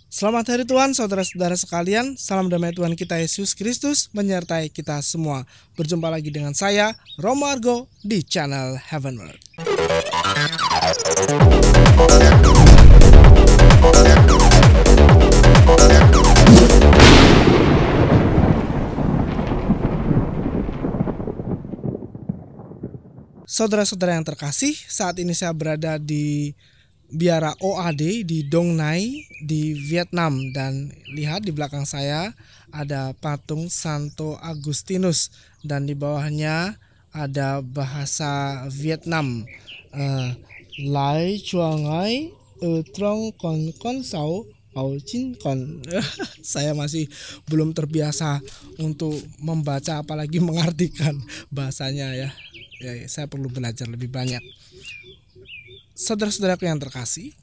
Selamat hari Tuhan, saudara-saudara sekalian. Salam damai Tuhan kita Yesus Kristus menyertai kita semua. Berjumpa lagi dengan saya, Romo Argo, di channel Heavenward. Saudara-saudara yang terkasih, saat ini saya berada di Biara OAD di Dong Nai di Vietnam, dan lihat di belakang saya ada patung Santo Agustinus dan di bawahnya ada bahasa Vietnam. Lai chuangai trong kon kon sao au chin kon. Saya masih belum terbiasa untuk membaca apalagi mengartikan bahasanya ya. Saya perlu belajar lebih banyak. Saudara-saudaraku yang terkasih,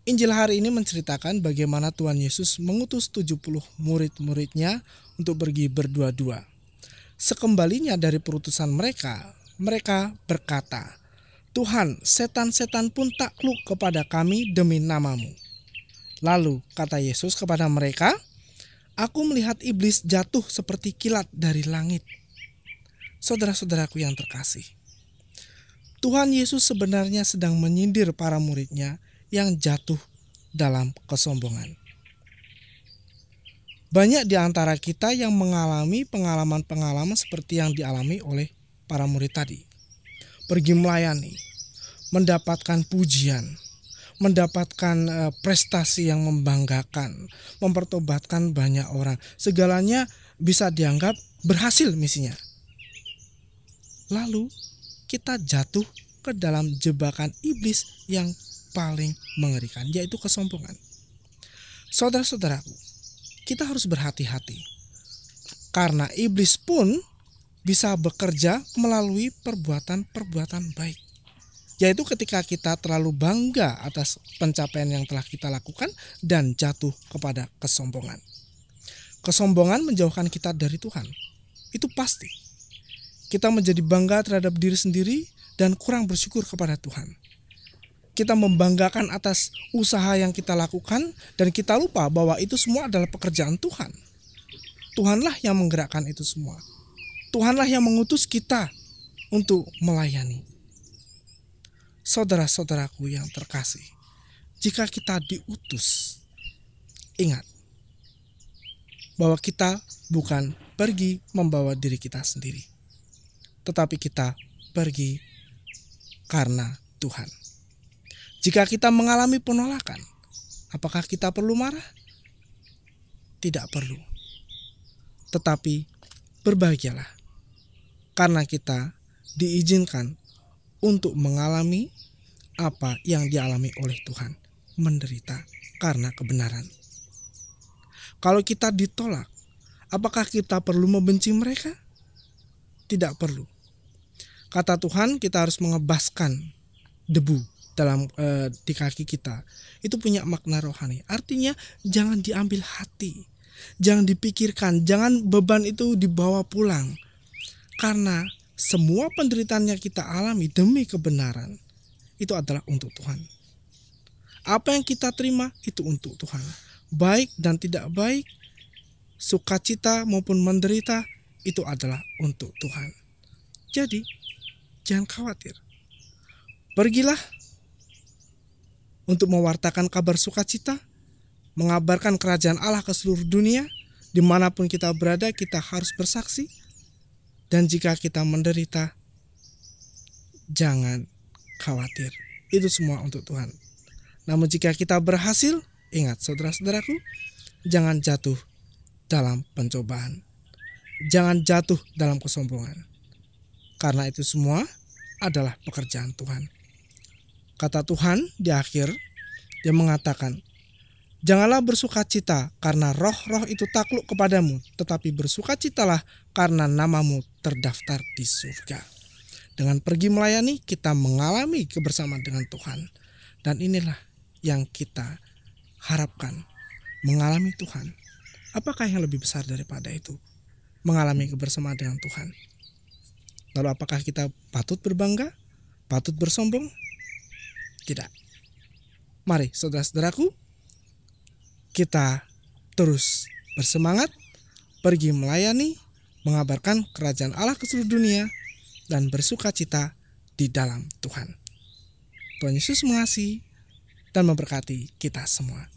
Injil hari ini menceritakan bagaimana Tuhan Yesus mengutus 70 murid-muridnya untuk pergi berdua-dua. Sekembalinya dari perutusan mereka, mereka berkata, "Tuhan, setan-setan pun takluk kepada kami demi nama-Mu." Lalu kata Yesus kepada mereka, "Aku melihat iblis jatuh seperti kilat dari langit." Saudara-saudaraku yang terkasih, Tuhan Yesus sebenarnya sedang menyindir para muridnya yang jatuh dalam kesombongan. Banyak di antara kita yang mengalami pengalaman-pengalaman seperti yang dialami oleh para murid tadi. Pergi melayani, mendapatkan pujian, mendapatkan prestasi yang membanggakan, mempertobatkan banyak orang. Segalanya bisa dianggap berhasil misinya. Lalu kita jatuh ke dalam jebakan iblis yang paling mengerikan, yaitu kesombongan. Saudara-saudaraku, kita harus berhati-hati karena iblis pun bisa bekerja melalui perbuatan-perbuatan baik, yaitu ketika kita terlalu bangga atas pencapaian yang telah kita lakukan dan jatuh kepada kesombongan. Kesombongan menjauhkan kita dari Tuhan, itu pasti. Kita menjadi bangga terhadap diri sendiri dan kurang bersyukur kepada Tuhan. Kita membanggakan atas usaha yang kita lakukan dan kita lupa bahwa itu semua adalah pekerjaan Tuhan. Tuhanlah yang menggerakkan itu semua. Tuhanlah yang mengutus kita untuk melayani. Saudara-saudaraku yang terkasih, jika kita diutus, ingat bahwa kita bukan pergi membawa diri kita sendiri, tetapi kita pergi karena Tuhan. Jika kita mengalami penolakan, apakah kita perlu marah? Tidak perlu. Tetapi berbahagialah karena kita diizinkan untuk mengalami apa yang dialami oleh Tuhan, menderita karena kebenaran. Kalau kita ditolak, apakah kita perlu membenci mereka? Tidak perlu. Kata Tuhan, kita harus mengebaskan debu di kaki kita. Itu punya makna rohani. Artinya jangan diambil hati, jangan dipikirkan, jangan beban itu dibawa pulang. Karena semua penderitaan yang kita alami demi kebenaran itu adalah untuk Tuhan. Apa yang kita terima itu untuk Tuhan. Baik dan tidak baik, sukacita maupun menderita, itu adalah untuk Tuhan. Jadi jangan khawatir. Pergilah untuk mewartakan kabar sukacita, mengabarkan kerajaan Allah ke seluruh dunia. Dimanapun kita berada, kita harus bersaksi. Dan jika kita menderita, jangan khawatir. Itu semua untuk Tuhan. Namun jika kita berhasil, ingat saudara-saudaraku, jangan jatuh dalam pencobaan. Jangan jatuh dalam kesombongan. Karena itu semua adalah pekerjaan Tuhan. Kata Tuhan di akhir, Dia mengatakan, "Janganlah bersukacita karena roh-roh itu takluk kepadamu, tetapi bersukacitalah karena namamu terdaftar di surga." Dengan pergi melayani, kita mengalami kebersamaan dengan Tuhan. Dan inilah yang kita harapkan, mengalami Tuhan. Apakah yang lebih besar daripada itu? Mengalami kebersamaan dengan Tuhan. Lalu apakah kita patut berbangga? Patut bersombong? Tidak. Mari saudara-saudaraku, kita terus bersemangat, pergi melayani, mengabarkan kerajaan Allah ke seluruh dunia, dan bersuka cita di dalam Tuhan. Tuhan Yesus mengasihi dan memberkati kita semua.